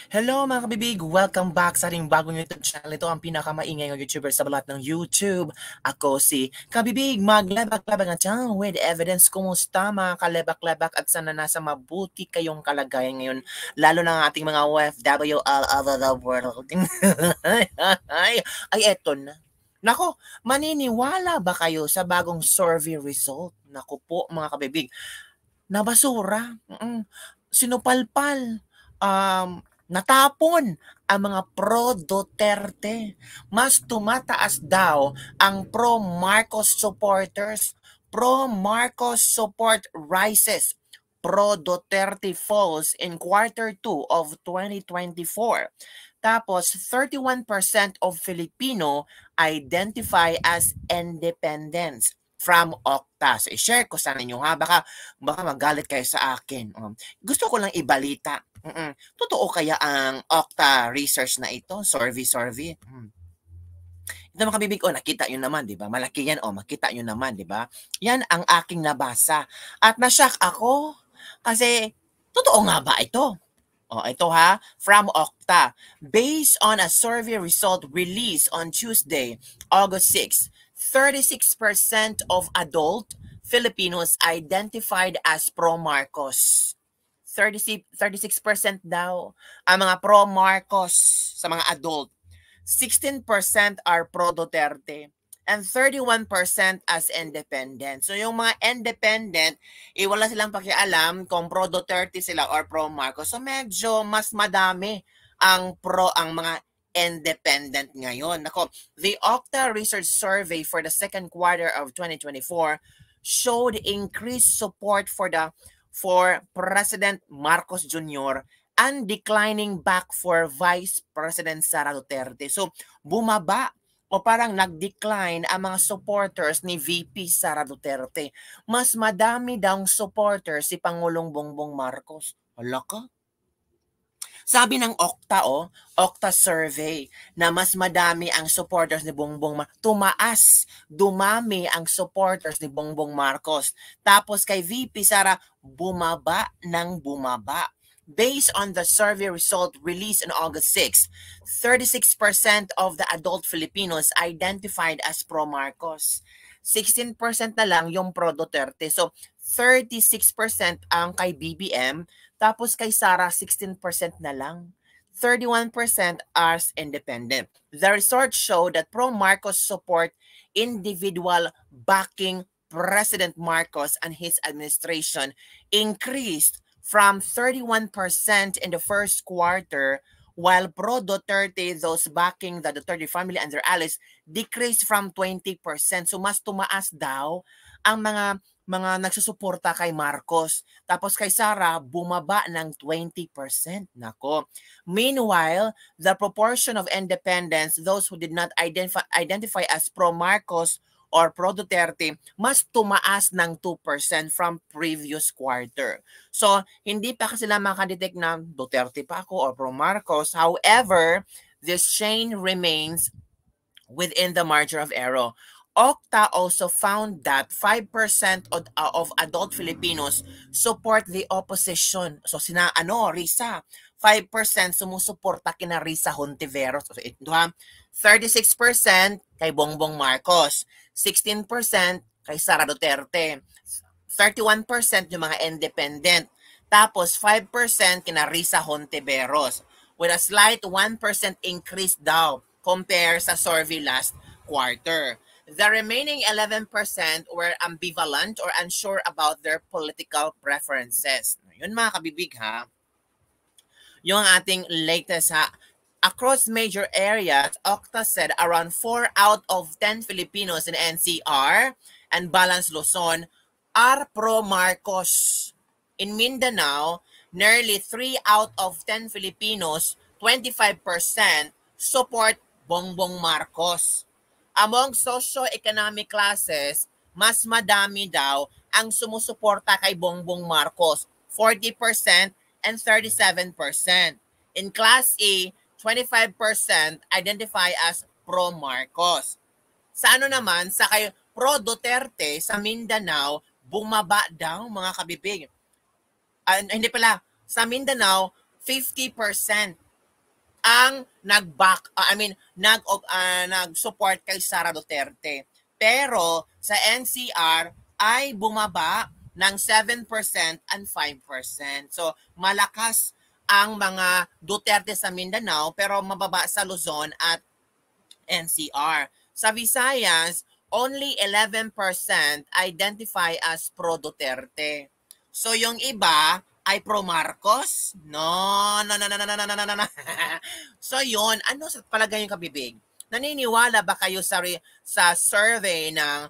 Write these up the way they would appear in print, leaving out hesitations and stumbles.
Hello mga kabibig! Welcome back sa ating bagong YouTube channel. Ito ang pinakamaingay ng YouTuber sa balat ng YouTube. Ako si Kabibig, maglabak-labak na dyan with evidence. Kumusta mga kalebak-labak at sana nasa mabuti kayong kalagayan ngayon. Lalo na ang ating mga OFW all over the world. ay eto na. Nako, maniniwala ba kayo sa bagong survey result? Nako po mga kabibig, nabasura, sinupalpal, natapon ang mga pro-Duterte. Mas tumataas daw ang pro-Marcos supporters. Pro-Marcos support rises. Pro-Duterte falls in quarter 2 of 2024. Tapos, 31% of Filipino identify as independents from Okta. So, i-share ko sa inyo ha. Baka magalit kayo sa akin. Gusto ko lang ibalita. Totoo kaya ang Okta research na ito? Survey. Ito mga kabibig, nakita nyo naman, di ba? Malaki yan, makita nyo naman, di ba? Yan ang aking nabasa. At na-shock ako kasi totoo nga ba ito? Ito ha, from Okta. Based on a survey result released on Tuesday, August 6, 36% of adult Filipinos identified as pro-Marcos. 36% daw ang mga pro-Marcos sa mga adult. 16% are pro-Duterte and 31% as independent. So yung mga independent, wala silang pakialam kung pro-Duterte sila or pro-Marcos. So medyo mas madami ang mga independent ngayon. Nako, the Okta Research Survey for the second quarter of 2024 showed increased support for President Marcos Jr. and declining back for Vice President Sara Duterte. So, bumaba o parang nag-decline ang mga supporters ni VP Sara Duterte. Mas madami daw supporters si Pangulong Bongbong Marcos. Hala ka? Sabi ng Okta, Okta survey, na mas madami ang supporters ni Bongbong Marcos. Dumami ang supporters ni Bongbong Marcos. Tapos kay VP Sara, bumaba ng bumaba. Based on the survey result released on August 6, 36% of the adult Filipinos identified as pro-Marcos. 16% na lang yung pro-Duterte. So, 36% ang kay BBM, tapos kay Sara, 16% na lang. 31% as independent. The research showed that pro-Marcos support individual backing President Marcos and his administration increased from 31% in the first quarter, while pro-Duterte, those backing the Duterte family and their allies, decreased from 20%. So mas tumaas daw ang mga nagsusuporta kay Marcos. Tapos kay Sara, bumaba ng 20%. Nako. Meanwhile, the proportion of independents, those who did not identify as pro-Marcos or pro-Duterte, mas tumaas ng 2% from previous quarter. So, hindi pa sila makadetect na Duterte pa ako or pro-Marcos. However, this chain remains within the margin of error. Okta also found that 5% of adult Filipinos support the opposition. So, Risa, 5% sumusuporta kina Risa Hontiveros. So, ito ha, 36% kay Bongbong Marcos, 16% kay Sara Duterte, 31% yung mga independent, tapos 5% kina Risa Hontiveros, with a slight 1% increase daw compare sa survey last quarter. The remaining 11% were ambivalent or unsure about their political preferences. Yun mga kabibig ha. Yung ating latest ha. Across major areas, Okta said around 4 out of 10 Filipinos in NCR and Balance Luzon are pro-Marcos. In Mindanao, nearly 3 out of 10 Filipinos, 25%, support Bongbong Marcos. Among socio-economic classes, mas madami daw ang sumusuporta kay Bongbong Marcos, 40% and 37%. In Class A, 25% identify as pro-Marcos. Sa naman, sa kay pro-Duterte sa Mindanao, bumaba daw mga kabibig. Hindi pala, sa Mindanao, 50% ang nag-support kay Sara Duterte. Pero sa NCR ay bumaba ng 7% and 5%. So malakas ang mga Duterte sa Mindanao pero mababa sa Luzon at NCR. Sa Visayas, only 11% identify as pro-Duterte. So yung iba ay pro-Marcos? No, no, no, no, no, no, no, no, no, no. So yun, ano sa palagay yung kabibig? Naniniwala ba kayo sa survey ng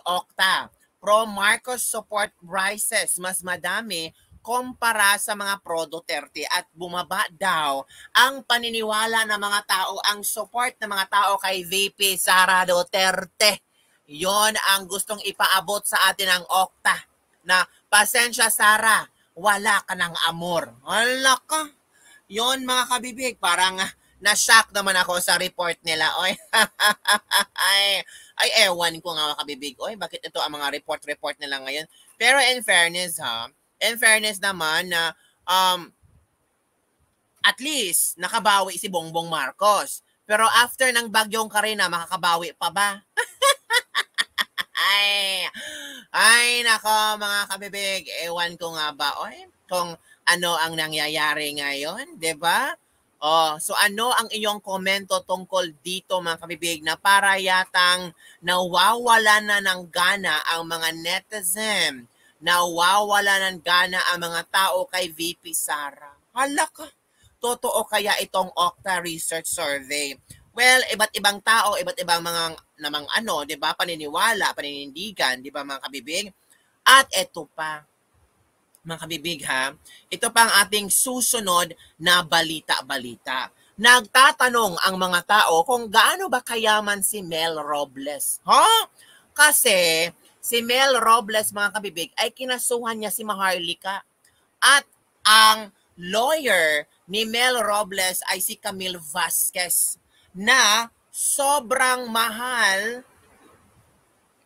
Okta? Pro-Marcos support rises mas madami kumpara sa mga pro-Duterte at bumaba daw ang paniniwala ng mga tao, ang support ng mga tao kay VP Sara Duterte. Yon ang gustong ipaabot sa atin ng Okta na pasensya Sara, wala ka ng amor. Wala ka. Yon mga kabibig, parang na-shock naman ako sa report nila. Oy. ay, ewan ko nga mga kabibig. Oy, bakit ito ang mga report nila ngayon? Pero in fairness naman na at least nakabawi si Bongbong Marcos. Pero after ng bagyong Karina, makakabawi pa ba? ay nako mga kabibig, ewan ko nga ba kung ano ang nangyayari ngayon, 'di ba? So ano ang iyong komento tungkol dito mga kabibig na para yatang nawawala na ng gana ang mga netizen, nawawala ng gana ang mga tao kay VP Sara. Hala ka, totoo kaya itong Okta Research Survey? Well, iba't ibang tao, iba't ibang mga 'di ba, paniniwala, paninindigan, 'di ba mga kabibig? At ito pa, mga kabibig ha, ito pa ang ating susunod na balita-balita. Nagtatanong ang mga tao kung gaano ba kayaman si Mel Robles. Kasi si Mel Robles mga kabibig ay kinasuhan niya si Maharlika. At ang lawyer ni Mel Robles ay si Camille Vasquez na sobrang mahal.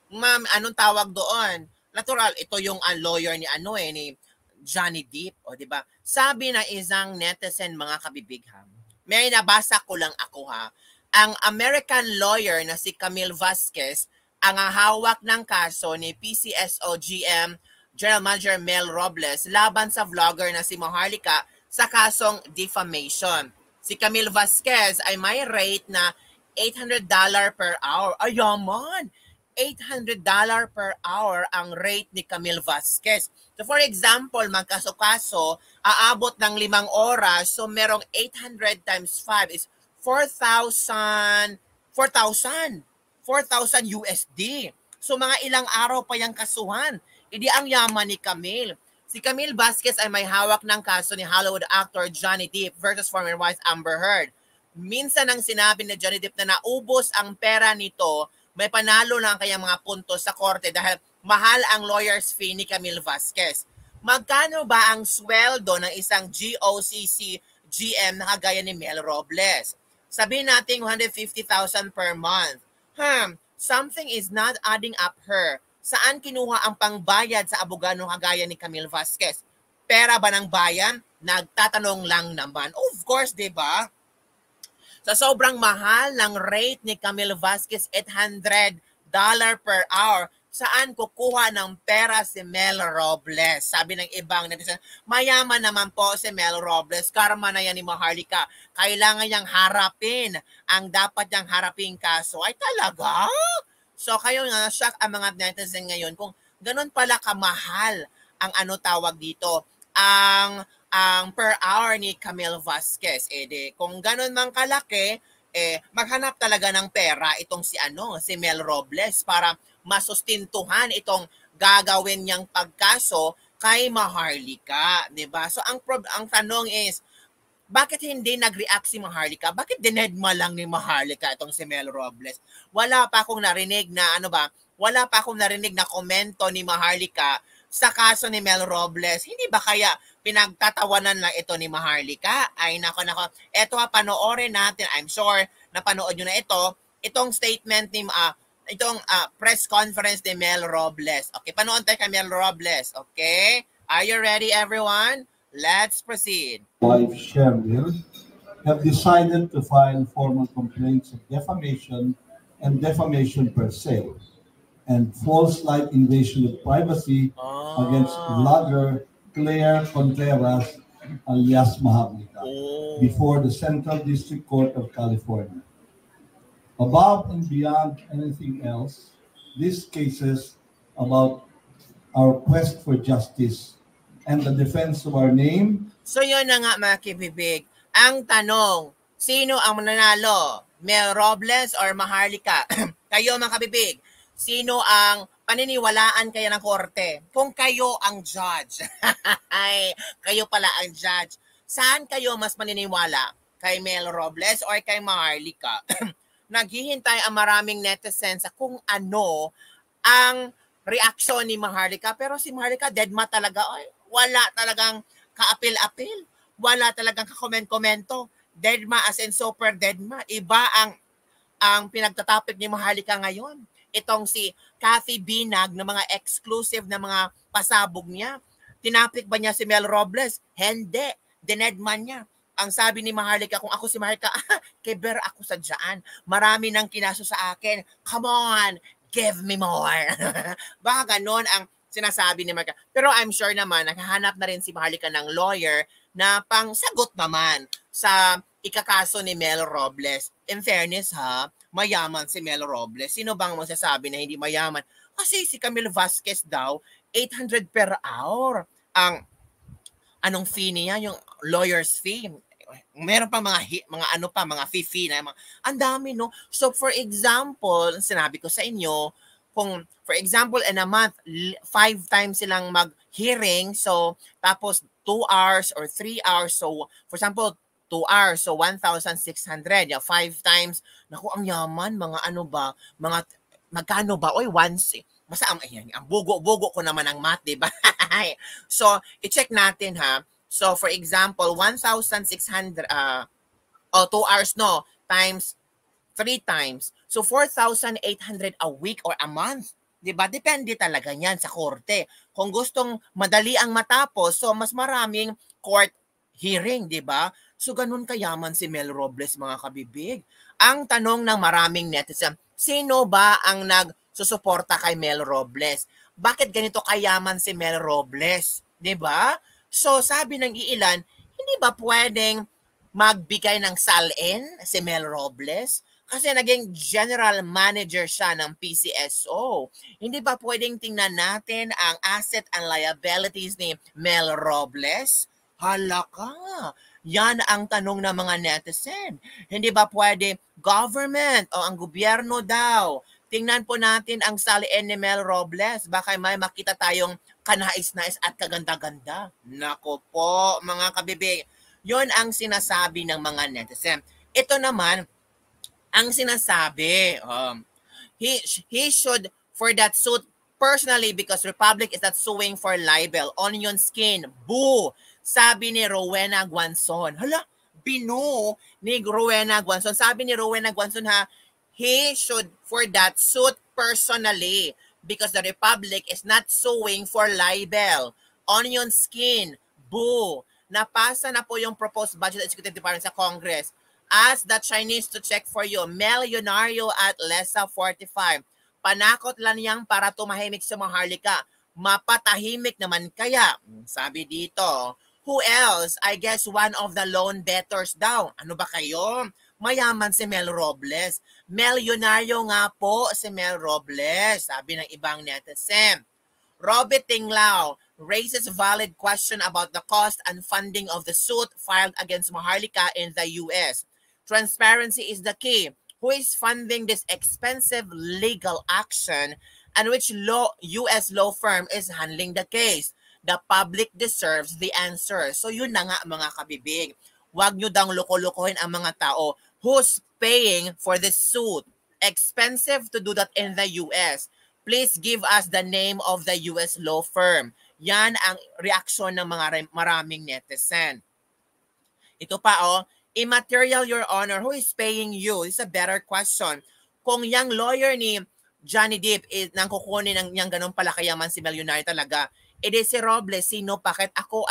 Ma'am, anong tawag doon? Natural, ito yung lawyer ni ni Johnny Depp, o di ba? Sabi na isang netizen mga kabibig ha. May nabasa ko lang ako ha. Ang American lawyer na si Camille Vasquez ang hawak ng kaso ni PCSO GM General Manager Mel Robles laban sa vlogger na si Maharlika sa kasong defamation. Si Camille Vasquez ay may rate na $800 per hour. Ayaman! $800 per hour ang rate ni Camille Vasquez. So for example, magkaso-kaso, aabot ng 5 oras, so merong 800 times 5 is 4,000 USD. So mga ilang araw pa yung kasuhan. Hindi ang yaman ni Camille. Si Camille Vasquez ay may hawak ng kaso ni Hollywood actor Johnny Depp versus former wife Amber Heard. Minsan ang sinabi ni Johnny Depp na naubos ang pera nito, may panalo na ang kanyang mga puntos sa korte dahil mahal ang lawyer's fee ni Camille Vasquez. Magkano ba ang sweldo ng isang GOCC GM na kagaya ni Mel Robles? Sabihin natin 150,000 per month. Something is not adding up her. Saan kinuha ang pangbayad sa abogado kagaya ni Camille Vasquez? Pera ba ng bayan? Nagtatanong lang naman. Of course, di ba? Sa sobrang mahal ng rate ni Camille Vasquez, $800 per hour, saan kukuha ng pera si Mel Robles? Sabi ng ibang netizen, mayaman naman po si Mel Robles, karma na yan ni Maharlika. Kailangan niyang harapin ang dapat niyang harapin kaso. Ay talaga? So kayo nga, shock ang mga netizen ngayon kung ganun pala kamahal ang tawag dito, ang per hour ni Camille Vasquez. Kung ganun mang kalaki, maghanap talaga ng pera itong si Mel Robles para masustintuhan itong gagawin niyang pagkaso kay Maharlika, 'di ba? So ang tanong is, bakit hindi nag-react si Maharlika? Bakit dinedma lang ni Maharlika itong si Mel Robles? Wala pa akong narinig na komento ni Maharlika sa kaso ni Mel Robles. Hindi ba kaya pinagtatawanan lang ito ni Maharlika? Ay nako. Eto panoorin natin. I'm sure napanood nyo na ito. Itong statement ni press conference ni Mel Robles. Okay, panood tayo kay Mel Robles. Okay? Are you ready everyone? Let's proceed. Live Shamil have decided to file formal complaints of defamation and defamation per se, and false light invasion of privacy against vlogger Claire Contreras alias Maharlika before the Central District Court of California. Above and beyond anything else, these cases about our quest for justice and the defense of our name. So yun na nga mga kibibig. Ang tanong, sino ang mananalo? Mel Robles or Maharlika? Kayo mga kabibig, sino ang paniniwalaan kaya ng korte? Kung kayo ang judge. Ay, kayo pala ang judge. Saan kayo mas maniniwala? Kay Mel Robles or kay Maharlika? Naghihintay ang maraming netizens sa kung ano ang reaksyon ni Maharlika. Pero si Maharlika, deadma talaga. Ay, wala talagang kaapil-apil. Wala talagang kakoment-komento. Deadma as in super deadma. Iba ang pinagtatapik ni Maharlika ngayon. Itong si Kathy Binag na mga exclusive na mga pasabog niya. Tinapik ba niya si Mel Robles? Hindi. Dinedma niya. Ang sabi ni Maharlika, kung ako si Maharlika, keber ako sa dyan. Marami nang kinaso sa akin. Come on, give me more. Baka ganon ang sinasabi ni Maharlika. Pero I'm sure naman, nakahanap na rin si Maharlika ng lawyer na pangsagot naman sa ikakaso ni Mel Robles. In fairness ha, mayaman si Mel Robles. Sino bang masasabi na hindi mayaman? Kasi si Camille Vasquez daw, 800 per hour ang anong fee niya, yung lawyer's fee. Meron pa mga fee na ang dami, no? So for example, sinabi ko sa inyo, kung for example in a month 5 times silang mag-hearing, so tapos 2 hours or 3 hours, so for example 2 hours, so 1,600, 5 times, naku ang yaman, mga ano ba, mga magkano ba, oy once, basta ang bugo-bugo ko naman ang math, di ba? So i-check natin ha. So for example 1,600 2 hours no times 3 times, so 4,800 a week or a month. Diba? Depende talaga yan sa korte. Kung gustong madali ang matapos, so mas maraming court hearing, diba? So ganun kayaman si Mel Robles, mga kabibig. Ang tanong ng maraming netizen, sino ba ang nagsusuporta kay Mel Robles? Bakit ganito kayaman si Mel Robles? Diba? So sabi ng iilan, hindi ba pwedeng magbigay ng salin si Mel Robles? Kasi naging general manager siya ng PCSO. Hindi ba pwedeng tingnan natin ang asset and liabilities ni Mel Robles? Hala ka! Yan ang tanong ng mga netizen. Hindi ba pwede government o ang gobyerno daw? Tingnan po natin ang salin ni Mel Robles. Baka may makita tayong kanais-nais at kaganda-ganda. Nako po, mga kabibig. Yon ang sinasabi ng mga netizen. Ito naman, ang sinasabi, he should for that suit personally because Republic is not suing for libel. Onion skin, boo! Sabi ni Rowena Guanzon. Hala, binu ni Rowena Guanzon. Sabi ni Rowena Guanzon ha, he should for that suit personally because the Republic is not suing for libel. Onion skin, boo! Napasa na po yung proposed budget executive department sa Congress. Ask the Chinese to check for you. Melyonario at Lesa 45. Panakot lang yang para tumahimik si Maharlika. Mapatahimik naman kaya. Sabi dito, who else? I guess one of the loan debtors daw. Ano ba kayo? Mayaman si Mel Robles. Melyonario nga po si Mel Robles. Sabi ng ibang netizen. Robert Tinglao raises valid question about the cost and funding of the suit filed against Maharlika in the U.S. Transparency is the key. Who is funding this expensive legal action and which U.S. law firm is handling the case? The public deserves the answer. So yun na nga mga kabibig. Huwag nyo dang loko-lokohin ang mga tao. Who's paying for this suit? Expensive to do that in the U.S. Please give us the name of the U.S. law firm. Yan ang reaksyon ng mga maraming netizen. Ito pa immaterial, Your Honor, who is paying you? It's a better question. Kung yung lawyer ni Johnny Depp nang kukunin ng ganun pala kayaman si Melyonario talaga, edi si Robles, sino? Bakit ako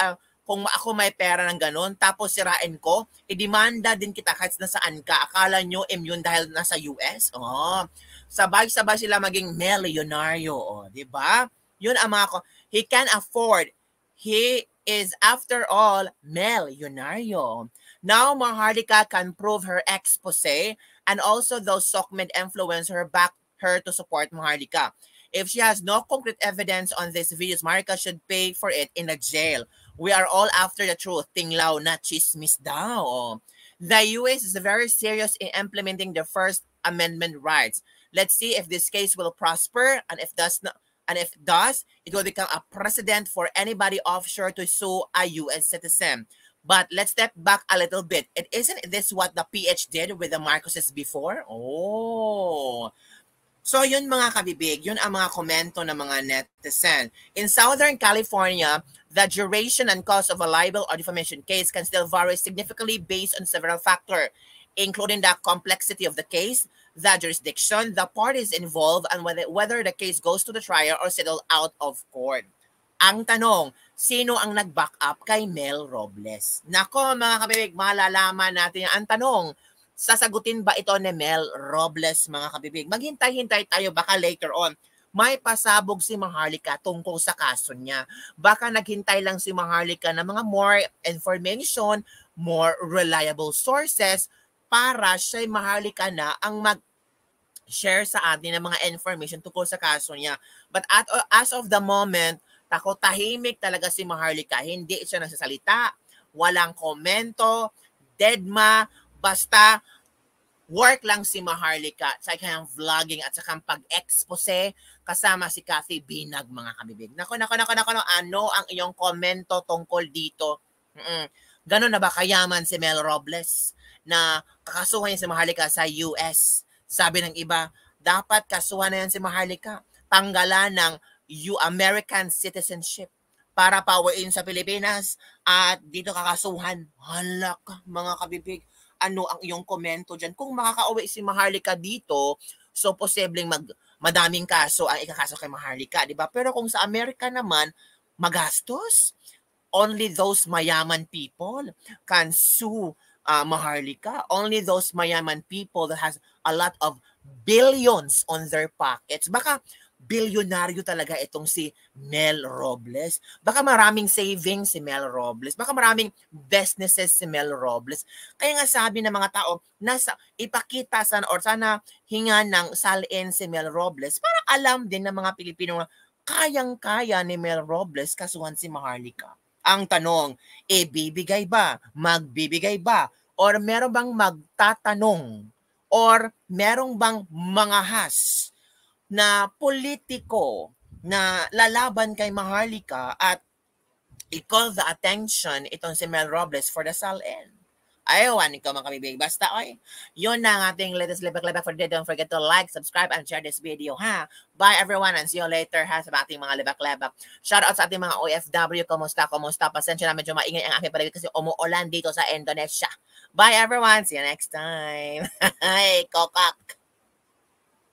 kung ako may pera ng ganun, tapos sirain ko, idemanda din kita kahit nasaan ka. Akala nyo immune dahil nasa US? Oh, sabay-sabay sila maging milyonaryo. Oh, di ba? Yun ang mga ko. He can afford. He is, after all, milyonaryo. Now, Maharlika can prove her expose and also those Sokmed influencer back her to support Maharlika. If she has no concrete evidence on these videos, Maharlika should pay for it in the jail. We are all after the truth. Tinglaw na chismis daw. The US is very serious in implementing the First Amendment rights. Let's see if this case will prosper, and if does not, and if it does, it will become a precedent for anybody offshore to sue a US citizen. But let's step back a little bit. Isn't this what the PH did with the Marcoses before? Oh. So yun mga kabibig, yun ang mga komento ng mga netizen. In Southern California, the duration and cost of a libel or defamation case can still vary significantly based on several factors, including the complexity of the case, the jurisdiction, the parties involved, and whether the case goes to the trial or settled out of court. Ang tanong, sino ang nag-back up kay Mel Robles? Nako mga kabibig, malalaman natin ang tanong. Sasagutin ba ito ni Mel Robles, mga kabibig? Maghintay-hintay tayo, baka later on may pasabog si Maharlika tungkol sa kaso niya. Baka naghintay lang si Maharlika ng mga more information, more reliable sources para siya Maharlika na ang mag-share sa atin ng mga information tungkol sa kaso niya. But as of the moment, tahimik talaga si Maharlika. Hindi siya nagsasalita, walang komento, deadma, basta work lang si Maharlika sa kanyang vlogging at sa kanyang pag-expose kasama si Kathy Binag, mga kabibig. Nako, ano ang iyong komento tungkol dito? Ganon na ba kayaman si Mel Robles na kakasuhan niya si Maharlika sa US? Sabi ng iba, dapat kasuhan na yan si Maharlika. Tanggalan ng American citizenship para pauwiin sa Pilipinas at dito kakasuhan. Hala ka, mga kabibig. Ano ang iyong komento dyan? Kung makakauwi si Maharlika dito, so posibleng madaming kaso ang ikakaso kay Maharlika, di ba? Pero kung sa Amerika naman, magastos. Only those mayaman people can sue Maharlika. Only those mayaman people that has a lot of billions on their pockets. Baka bilyonaryo talaga itong si Mel Robles. Baka maraming savings si Mel Robles. Baka maraming businesses si Mel Robles. Kaya nga sabi ng mga tao, ipakita sana or sana hinga ng salin si Mel Robles para alam din ng mga Pilipino na kayang-kaya ni Mel Robles kasuhan si Maharlika. Ang tanong, ibibigay ba? Magbibigay ba? Or meron bang magtatanong? Or merong bang mangahas na politiko na lalaban kay Maharlika at i-call the attention itong si Mel Robles for the salin? Ayawan ikaw mga kabibig. Basta yun na ang ating latest lebak-lebak for today. Don't forget to like, subscribe, and share this video, ha? Bye everyone and see you later, ha, sa ating mga lebak-lebak. Shoutout sa ating mga OFW. Kumusta? Pasensya na medyo maingay ang aking paligid kasi umuulan dito sa Indonesia. Bye everyone. See you next time. Hey, kokak.